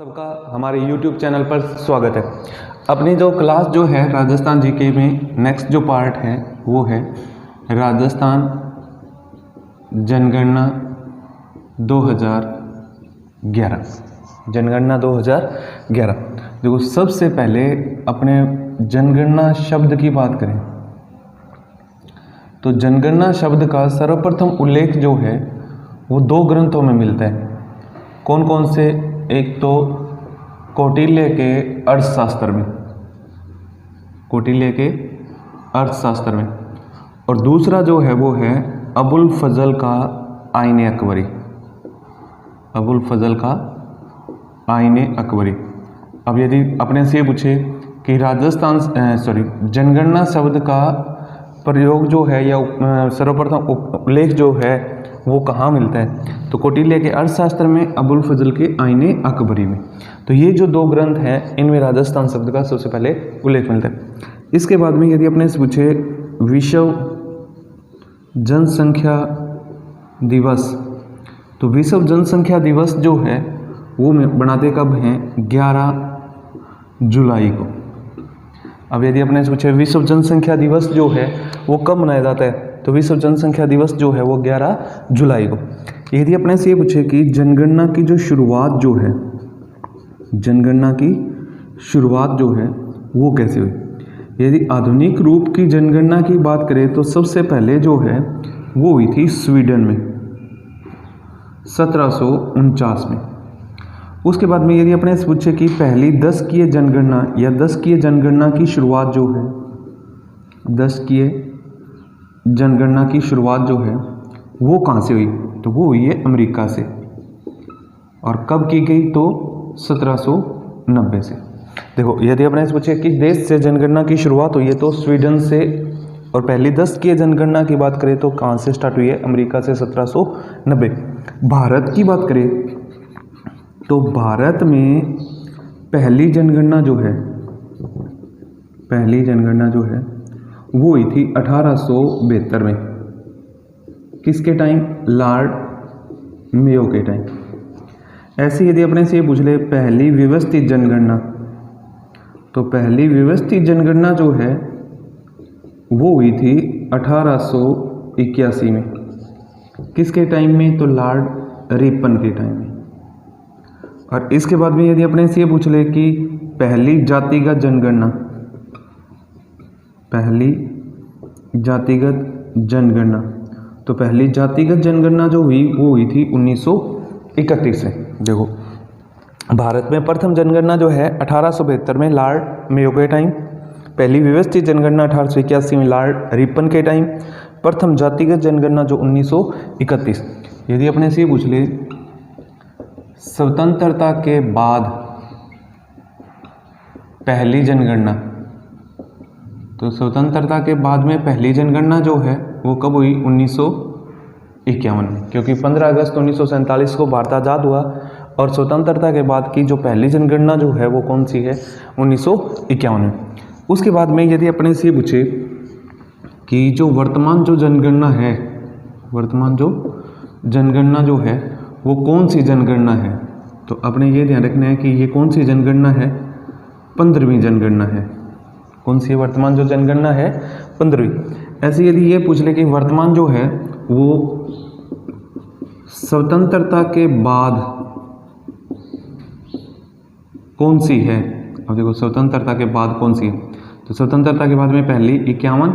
सबका हमारे YouTube channel पर स्वागत है। अपनी जो क्लास जो है राजस्थान जीके में नेक्स्ट जो पार्ट है वो है राजस्थान जनगणना 2011। जनगणना 2011। देखो, सबसे पहले अपने जनगणना शब्द की बात करें तो जनगणना शब्द का सर्वप्रथम उल्लेख जो है वो दो ग्रंथों में मिलता है। कौन कौन से? एक तो कौटिल्य के अर्थशास्त्र में, कौटिल्य के अर्थशास्त्र में, और दूसरा जो है वो है अबुल फजल का आईने अकबरी, अबुल फजल का आईने अकबरी। अब यदि अपने से पूछे कि राजस्थान जनगणना शब्द का प्रयोग जो है या सर्वप्रथम उल्लेख जो है वो कहाँ मिलता है, तो कौटिल्य के अर्थशास्त्र में, अबुल फजल के आईने अकबरी में। तो ये जो दो ग्रंथ हैं इनमें राजस्थान शब्द का सबसे पहले उल्लेख मिलता है। इसके बाद में यदि अपने से पूछे विश्व जनसंख्या दिवस, तो विश्व जनसंख्या दिवस जो है वो बनाते कब हैं? 11 जुलाई को। अब यदि अपने से पूछे विश्व जनसंख्या दिवस जो है वो कब मनाया जाता है, तो विश्व जनसंख्या दिवस जो है वो 11 जुलाई को। यदि अपने से ये पूछे कि जनगणना की जो शुरुआत जो है, जनगणना की शुरुआत जो है वो कैसे हुई, यदि आधुनिक रूप की जनगणना की बात करें तो सबसे पहले जो है वो हुई थी स्वीडन में 1749 में। उसके बाद में यदि अपने से पूछे कि पहली 10कीय जनगणना या 10कीय जनगणना की शुरुआत जो है, 10कीय जनगणना की शुरुआत जो है वो कहाँ से हुई, तो वो हुई है अमेरिका से। और कब की गई, तो 1790 से। देखो, यदि अपने से पूछे किस देश से जनगणना की शुरुआत हुई है, तो स्वीडन से। और पहली 10कीय जनगणना की बात करें तो कहाँ से स्टार्ट हुई है? अमेरिका से 1790। भारत की बात करें तो भारत में पहली जनगणना जो है, पहली जनगणना जो है वो हुई थी 1872 में। किसके टाइम? लॉर्ड मेयो के टाइम। ऐसे यदि अपने से ये पूछ ले पहली व्यवस्थित जनगणना, तो पहली व्यवस्थित जनगणना जो है वो हुई थी 1881 में। किसके टाइम में? तो लॉर्ड रिपन के टाइम में। और इसके बाद में यदि अपने से ये पूछ ले कि पहली जातिगत जनगणना, पहली जातिगत जनगणना, तो पहली जातिगत जनगणना जो हुई वो हुई थी 1931 में। देखो, भारत में प्रथम जनगणना जो है 1872 में लॉर्ड मेयो के टाइम, पहली व्यवस्थित जनगणना 1881 में लॉर्ड रिपन के टाइम, प्रथम जातिगत जनगणना जो 1931। यदि अपने से पूछ ले स्वतंत्रता के बाद पहली जनगणना, तो स्वतंत्रता के बाद में पहली जनगणना जो है वो कब हुई? 1951 में, क्योंकि 15 अगस्त 1947 को भारत आज़ाद हुआ। और स्वतंत्रता के बाद की जो पहली जनगणना जो है वो कौन सी है? 1951 में। उसके बाद में यदि अपने से पूछे कि जो वर्तमान जो जनगणना है, वर्तमान जो जनगणना जो है वो कौन सी जनगणना है, तो अपने ये ध्यान रखना है कि ये कौन सी जनगणना है? 15वीं जनगणना है। कौन सी वर्तमान जो जनगणना है? 15वीं। ऐसे यदि ये पूछ ले कि वर्तमान जो है वो स्वतंत्रता के बाद कौन सी है, अब देखो स्वतंत्रता के बाद कौन सी है, तो स्वतंत्रता के बाद में पहली 51,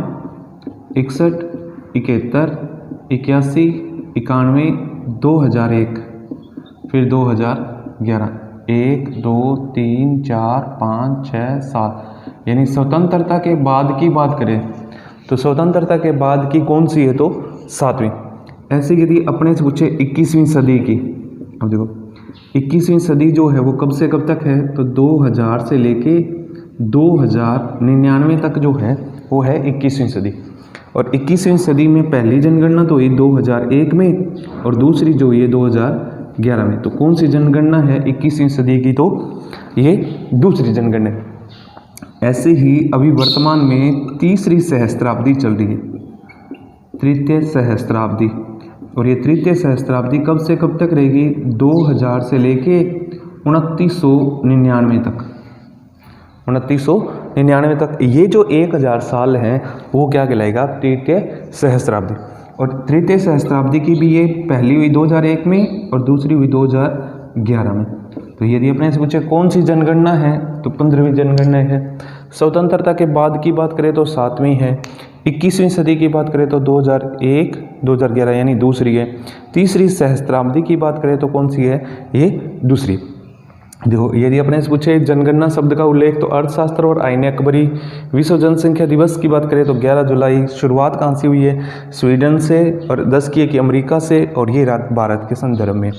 61, 71, 81, 91, 2001, फिर 2011, 1, 2, 3, 4, 5, 6, 7। यानी स्वतंत्रता के बाद की बात करें तो स्वतंत्रता के बाद की कौन सी है, तो 7वीं। ऐसे यदि अपने से पूछे 21वीं सदी की, अब देखो 21वीं सदी जो है वो कब से कब तक है, तो 2000 से लेके 2099 तक जो है वो है 21वीं सदी। और 21वीं सदी में पहली जनगणना तो हुई 2001 में और दूसरी जो हुई है 2011 में। तो कौन सी जनगणना है 21वीं सदी की, तो ये दूसरी जनगणना है। ऐसे ही अभी वर्तमान में तीसरी सहस्त्राब्दी चल रही है, तृतीय सहस्त्राब्दी। और ये तृतीय सहस्त्राब्दी कब से कब तक रहेगी? 2000 से लेके 2999 तक, 2999 तक। ये जो 1000 साल हैं वो क्या कहलाएगा? तृतीय सहस्त्राब्दी। और तृतीय सहस्त्राब्दी की भी ये पहली हुई 2001 में और दूसरी हुई 2011 में। तो यदि अपने से पूछे कौन सी जनगणना है, तो 15वीं जनगणना है। स्वतंत्रता के बाद की बात करें तो 7वीं है। 21वीं सदी की बात करें तो 2001 2011 यानी दूसरी है। तीसरी सहस्त्राब्दी की बात करें तो कौन सी है? ये दूसरी। देखो, यदि अपने से पूछे जनगणना शब्द का उल्लेख तो अर्थशास्त्र और आईन अकबरी। विश्व जनसंख्या दिवस की बात करें तो 11 जुलाई। शुरुआत कहाँ से हुई है? स्वीडन से, और 10 की है कि अमेरिका से, और ये भारत के संदर्भ में।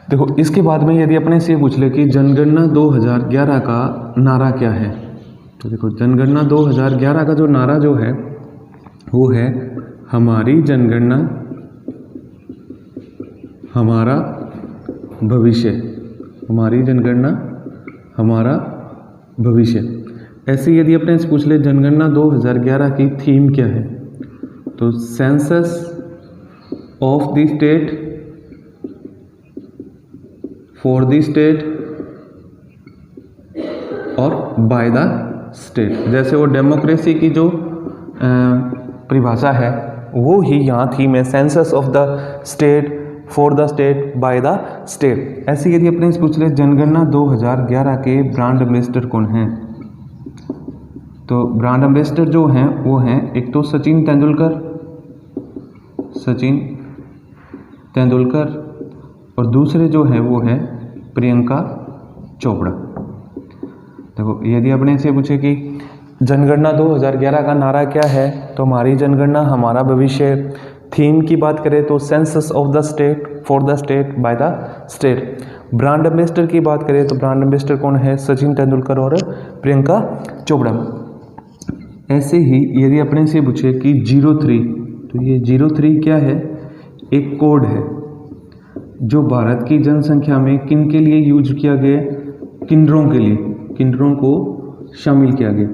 देखो, इसके बाद में यदि अपने से पूछ ले कि जनगणना 2011 का नारा क्या है, तो देखो जनगणना 2011 का जो नारा जो है वो है हमारी जनगणना हमारा भविष्य। हमारी जनगणना हमारा भविष्य। ऐसे यदि अपने से पूछ ले जनगणना 2011 की थीम क्या है, तो census of the state for the state और बाय द स्टेट। जैसे वो डेमोक्रेसी की जो परिभाषा है वो ही यहाँ थीम है, census of the state for the state by the state. ऐसे यदि अपने से पूछ ले जनगणना 2011 के ब्रांड एम्बेसडर कौन हैं, तो ब्रांड एम्बेसडर जो हैं वो हैं एक तो सचिन तेंदुलकर और दूसरे जो है वो है प्रियंका चोपड़ा। देखो, यदि अपने से पूछे कि जनगणना 2011 का नारा क्या है, तो हमारी जनगणना हमारा भविष्य। थीम की बात करें तो census of the state for the state by the state. Brand ambassador की बात करें तो ब्रांड एम्बेसडर कौन है? सचिन तेंदुलकर और प्रियंका चोपड़ा। ऐसे ही यदि अपने से पूछे कि 03, तो ये 03 क्या है? एक कोड है जो भारत की जनसंख्या में किन के लिए यूज किया गया? किन्नरों के लिए, किन्नरों को शामिल किया गया।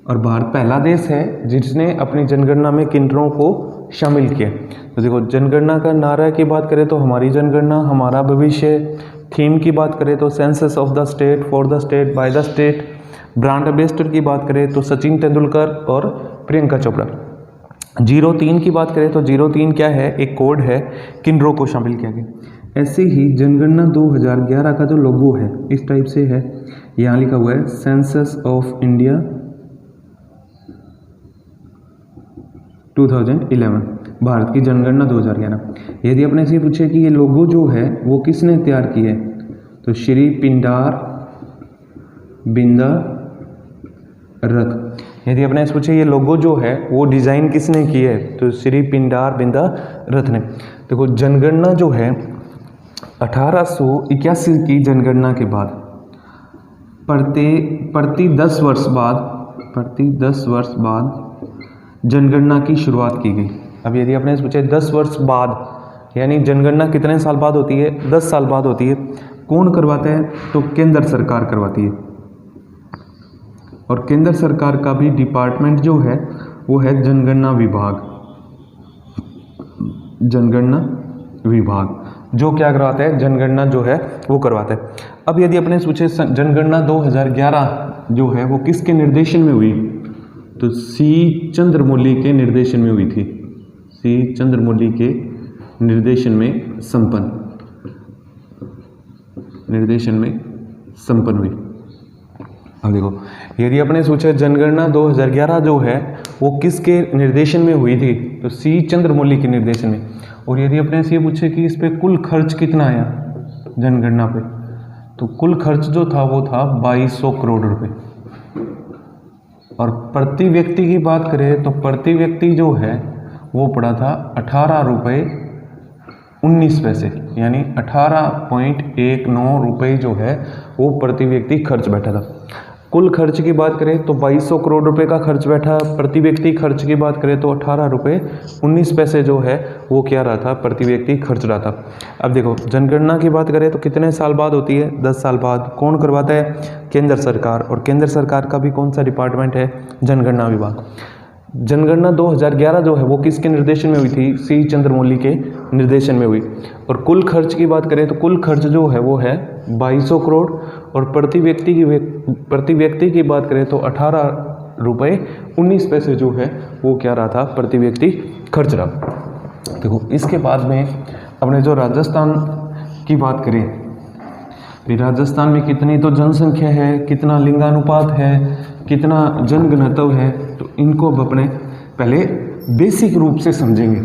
और भारत पहला देश है जिसने अपनी जनगणना में किन्नरों को शामिल किया। तो देखो, जनगणना का नारा की बात करें तो हमारी जनगणना हमारा भविष्य। थीम की बात करें तो census of the state for the state by the state. Brand ambassador की बात करें तो सचिन तेंदुलकर और प्रियंका चोपड़ा। 03 की बात करें तो 03 क्या है? एक कोड है, किन्नरों को शामिल किया गया। ऐसे ही जनगणना 2011 का जो लोगो है इस टाइप से है, यहाँ लिखा हुआ है सेंसस ऑफ इंडिया 2011, भारत की जनगणना 2011। यदि अपने से पूछे कि ये लोगो जो है वो किसने तैयार किया है, तो श्री पिंडार बिंदा रथ। यदि अपने से पूछे ये लोगो जो है वो डिज़ाइन किसने की है, तो श्री पिंडार बिंदा रथ ने। देखो, जनगणना जो है 1881 की जनगणना के बाद प्रति 10 वर्ष बाद जनगणना की शुरुआत की गई। अब यदि अपने से पूछे 10 वर्ष बाद, यानी जनगणना कितने साल बाद होती है? 10 साल बाद होती है। कौन करवाता है? तो केंद्र सरकार करवाती है। और केंद्र सरकार का भी डिपार्टमेंट जो है वो है जनगणना विभाग। जनगणना विभाग जो क्या करवाता है? जनगणना जो है वो करवाता है। अब यदि अपने पूछे जनगणना 2011 जो है वो किसके निर्देशन में हुई, तो सी चंद्रमौली के निर्देशन में हुई थी। सी चंद्रमौली के निर्देशन में संपन्न हुई। अब देखो, यदि अपने सोचा जनगणना 2011 जो है वो किसके निर्देशन में हुई थी, तो सी चंद्रमौली के निर्देशन में। और यदि अपने से ये पूछे कि इस पे कुल खर्च कितना आया जनगणना पे, तो कुल खर्च जो था वो था 2200 करोड़ रुपए। और प्रति व्यक्ति की बात करें तो प्रति व्यक्ति जो है वो पड़ा था 18 रुपये 19 पैसे, यानी 18.19 रुपये जो है वो प्रति व्यक्ति खर्च बैठा था। कुल खर्च की बात करें तो 2200 करोड़ रुपए का खर्च बैठा। प्रति व्यक्ति खर्च की बात करें तो 18 रुपये 19 पैसे जो है वो क्या रहा था? प्रति व्यक्ति खर्च रहा था। अब देखो, जनगणना की बात करें तो कितने साल बाद होती है? 10 साल बाद। कौन करवाता है? केंद्र सरकार। और केंद्र सरकार का भी कौन सा डिपार्टमेंट है? जनगणना विभाग। जनगणना 2011 जो है वो किसके निर्देशन में हुई थी? सी चंद्रमौली के निर्देशन में हुई। और कुल खर्च की बात करें तो कुल खर्च जो है वो है 2200 करोड़, और प्रति व्यक्ति की बात करें तो 18 रुपये 19 पैसे जो है वो क्या रहा था, प्रति व्यक्ति खर्च रहा। देखो इसके बाद में अपने जो राजस्थान की बात करें, राजस्थान में कितनी तो जनसंख्या है, कितना लिंगानुपात है, कितना जनघनत्व है, तो इनको अब अपने पहले बेसिक रूप से समझेंगे,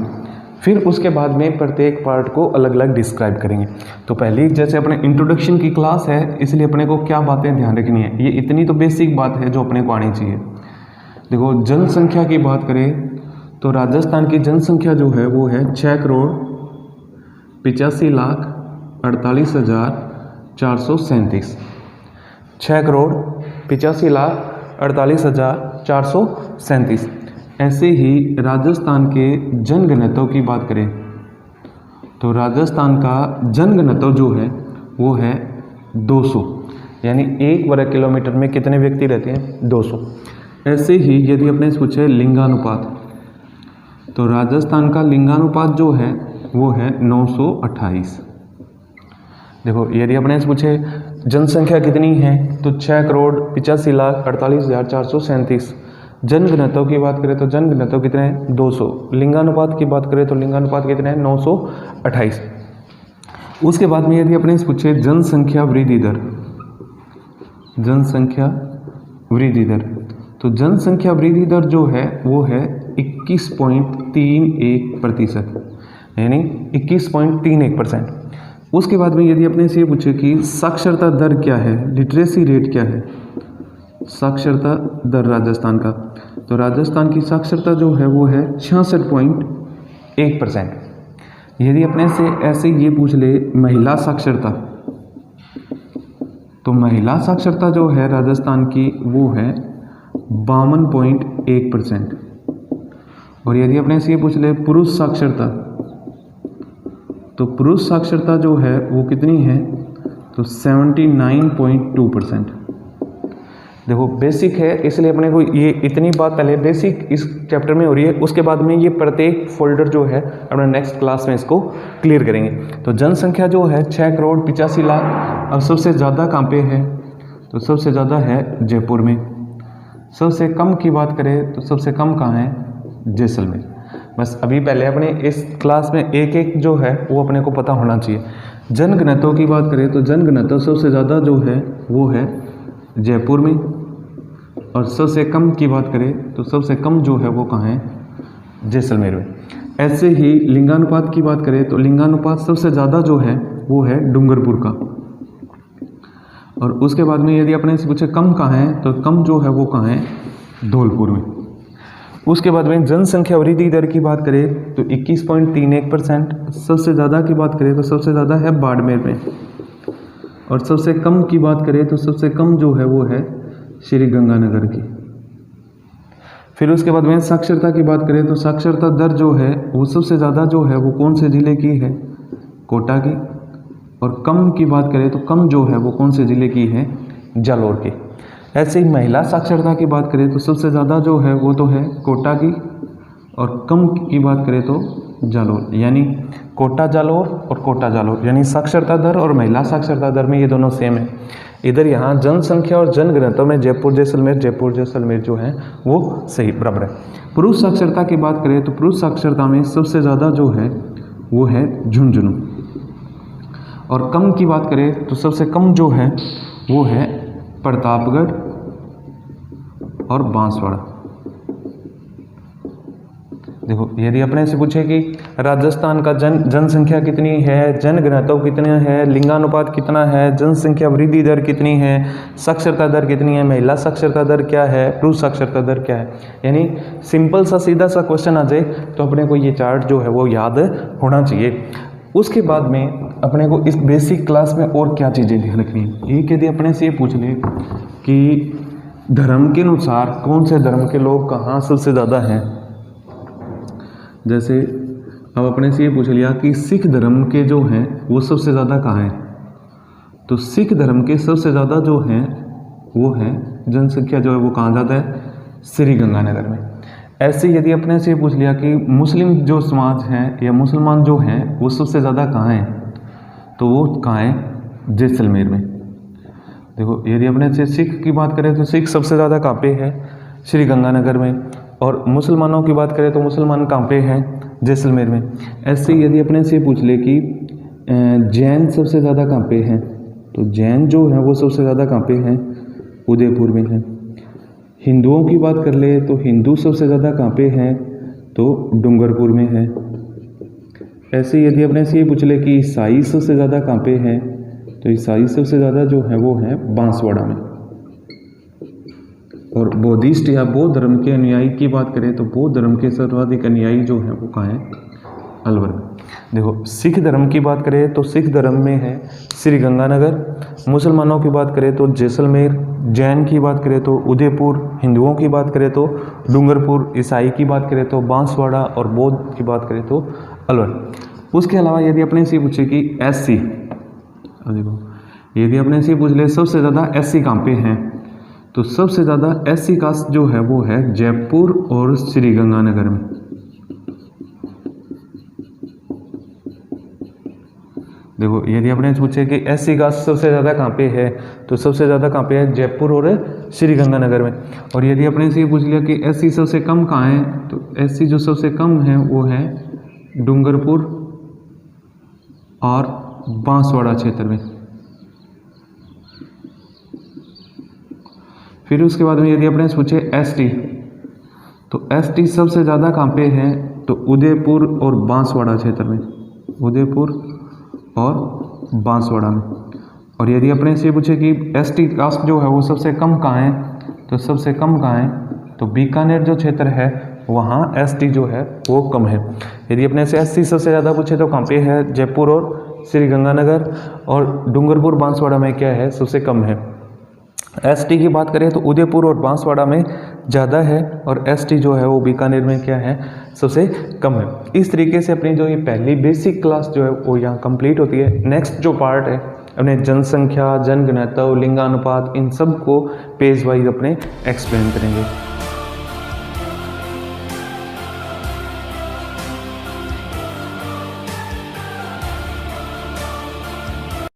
फिर उसके बाद में प्रत्येक पार्ट को अलग अलग डिस्क्राइब करेंगे। तो पहले जैसे अपने इंट्रोडक्शन की क्लास है, इसलिए अपने को क्या बातें ध्यान रखनी है, ये इतनी तो बेसिक बात है जो अपने को आनी चाहिए। देखो जनसंख्या की बात करें तो राजस्थान की जनसंख्या जो है वो है 6,85,48,437। 6,85,48,437। ऐसे ही राजस्थान के जनघनत्व की बात करें तो राजस्थान का जनघनत्व जो है वो है 200, यानी 1 वर्ग किलोमीटर में कितने व्यक्ति रहते हैं, 200। ऐसे ही यदि अपने पूछे लिंगानुपात, तो राजस्थान का लिंगानुपात जो है वो है 928। देखो यदि अपने पूछे जनसंख्या कितनी है तो 6,85,48,437। जनघनत्व की बात करें तो जनघनत्व कितने हैं, 200। लिंगानुपात की बात करें तो लिंगानुपात कितने हैं, 928। उसके बाद में यदि अपने पूछे जनसंख्या वृद्धि दर, जनसंख्या वृद्धि दर, तो जनसंख्या वृद्धि दर जो है वो है 21.31%, यानी 21.31%। उसके बाद में यदि अपने से ये पूछे कि साक्षरता दर क्या है, लिटरेसी रेट क्या है, साक्षरता दर राजस्थान का, तो राजस्थान की साक्षरता जो है वो है 66.1%। यदि अपने से ऐसे ये पूछ ले महिला साक्षरता, तो महिला साक्षरता जो है राजस्थान की वो है 52.1%। और यदि अपने से ये पूछ ले पुरुष साक्षरता, तो पुरुष साक्षरता जो है वो कितनी है, तो 79.2%। देखो बेसिक है, इसलिए अपने को ये इतनी बात पहले बेसिक इस चैप्टर में हो रही है। उसके बाद में ये प्रत्येक फोल्डर जो है अपने नेक्स्ट क्लास में इसको क्लियर करेंगे। तो जनसंख्या जो है 6,85,00,000। अब सबसे ज़्यादा कहाँ पे है, तो सबसे ज़्यादा है जयपुर में। सबसे कम की बात करें तो सबसे कम कहाँ है, जैसलमेर। बस अभी पहले अपने इस क्लास में एक एक जो है वो अपने को पता होना चाहिए। जनघनत्व की बात करें तो जनघनत्व सबसे ज़्यादा जो है वो है जयपुर में, और सबसे कम की बात करें तो सबसे कम जो है वो कहाँ है, जैसलमेर में। ऐसे ही लिंगानुपात की बात करें तो लिंगानुपात सबसे ज़्यादा जो है वो है डूंगरपुर का। और उसके बाद में यदि अपने से पूछे कम कहाँ है, तो कम जो है वो कहाँ है, धौलपुर में। उसके बाद में जनसंख्या वृद्धि दर की बात करें तो 21.31%। सबसे ज़्यादा की बात करें तो सबसे ज़्यादा है बाड़मेर में, और सबसे कम की बात करें तो सबसे कम जो है वो है श्री गंगानगर की। फिर उसके बाद में साक्षरता की बात करें तो साक्षरता दर जो है वो सबसे ज़्यादा जो है वो कौन से ज़िले की है, कोटा की। और कम की बात करें तो कम जो है वो कौन से ज़िले की है, जालौर की। ऐसे ही महिला साक्षरता की बात करें तो सबसे ज़्यादा जो है वो तो है कोटा की, और कम की बात करें तो जालौर, यानी कोटा जालौर और कोटा जालौर, यानी साक्षरता दर और महिला साक्षरता दर में ये दोनों सेम है। इधर यहाँ जनसंख्या और जनघनत्व में जयपुर जैसलमेर जो है वो सही बराबर है। पुरुष साक्षरता की बात करें तो पुरुष साक्षरता में सबसे ज़्यादा जो है वो है झुंझुनू, और कम की बात करें तो सबसे कम जो है वो है प्रतापगढ़ और बांसवाड़ा। देखो यदि अपने से पूछे कि राजस्थान का जनसंख्या कितनी है, जनघनत्व कितना है, लिंगानुपात कितना है, जनसंख्या वृद्धि दर कितनी है, साक्षरता दर कितनी है, महिला साक्षरता दर क्या है, पुरुष साक्षरता दर क्या है, यानी सिंपल सा सीधा सा क्वेश्चन आ जाए तो अपने को ये चार्ट जो है वो याद होना चाहिए। उसके बाद में अपने को इस बेसिक क्लास में और क्या चीज़ें ध्यान रखनी है। एक यदि अपने से ये पूछ ले कि धर्म के अनुसार कौन से धर्म के लोग कहाँ सबसे ज़्यादा हैं, जैसे अब अपने से ये पूछ लिया कि सिख धर्म के जो हैं वो सबसे ज़्यादा कहाँ हैं, तो सिख धर्म के सबसे ज़्यादा जो हैं वो है जनसंख्या जो है वो कहाँ ज़्यादा है, श्री गंगानगर में। ऐसे यदि अपने से पूछ लिया कि मुस्लिम जो समाज हैं या मुसलमान जो हैं वो सबसे ज़्यादा कहाँ हैं, तो वो कहाँ है, जैसलमेर में। देखो यदि अपने से सिख की बात करें तो सिख सबसे ज़्यादा कहाँ पे है, श्री गंगानगर में। और मुसलमानों की बात करें तो मुसलमान कहाँ पे हैं, जैसलमेर में। ऐसे यदि अपने से पूछ ले कि जैन सबसे ज़्यादा कहाँ पे हैं, तो जैन जो है वो सबसे ज़्यादा कहाँ पे हैं, उदयपुर में हैं। हिंदुओं की बात कर ले तो हिंदू सबसे ज़्यादा कहाँ पे हैं, तो डूंगरपुर में है। ऐसे यदि अपने से ये पूछ ले कि ईसाई सबसे ज़्यादा कहाँ पे हैं, तो ईसाई सबसे ज़्यादा जो है वो है बांसवाड़ा में। और बौद्धिस्ट या बौद्ध धर्म के अनुयायी की बात करें तो बौद्ध धर्म के सर्वाधिक अनुयायी जो हैं वो कहाँ हैं, अलवर में। देखो सिख धर्म की बात करें तो सिख धर्म में है श्री गंगानगर। मुसलमानों की बात करें तो जैसलमेर। जैन की बात करें तो उदयपुर। हिंदुओं की बात करें तो डूंगरपुर। ईसाई की बात करें तो बांसवाड़ा। और बौद्ध की बात करें तो अलवर। उसके अलावा यदि अपने से पूछे कि एससी, देखो यदि अपने से पूछ ले सबसे ज़्यादा एससी कहाँ पे हैं, तो सबसे ज़्यादा एससी कास्ट जो है वो है जयपुर और श्री गंगानगर में। देखो यदि अपने पूछे कि एससी कास्ट सबसे ज़्यादा कहाँ पे है, तो सबसे ज़्यादा कहाँ पे है, जयपुर और श्री गंगानगर में। और यदि अपने से पूछ लिया कि एससी सबसे कम कहाँ है, तो एससी जो सबसे कम है वो है डूंगरपुर और बांसवाड़ा क्षेत्र में। फिर उसके बाद में यदि अपने पूछे एसटी, तो एसटी सबसे ज़्यादा कहाँ पे है, तो उदयपुर और बांसवाड़ा क्षेत्र में। उदयपुर और बांसवाड़ा में। और यदि अपने से पूछे कि एसटी कास्ट जो है वो सबसे कम कहाँ है, तो सबसे कम कहाँ है, तो बीकानेर जो क्षेत्र है वहाँ एसटी जो है वो कम है। यदि अपने से एससी सबसे ज़्यादा पूछे तो कहाँ पे है, जयपुर और श्री गंगानगर। और डूंगरपुर बांसवाड़ा में क्या है, सबसे कम है। एसटी की बात करें तो उदयपुर और बांसवाड़ा में ज़्यादा है, और एसटी जो है वो बीकानेर में क्या है, सबसे कम है। इस तरीके से अपनी जो ये पहली बेसिक क्लास जो है वो यहाँ कंप्लीट होती है। नेक्स्ट जो पार्ट है अपने जनसंख्या, जनघनत्व, लिंगानुपात, इन सब को पेज वाइज अपने एक्सप्लेन करेंगे।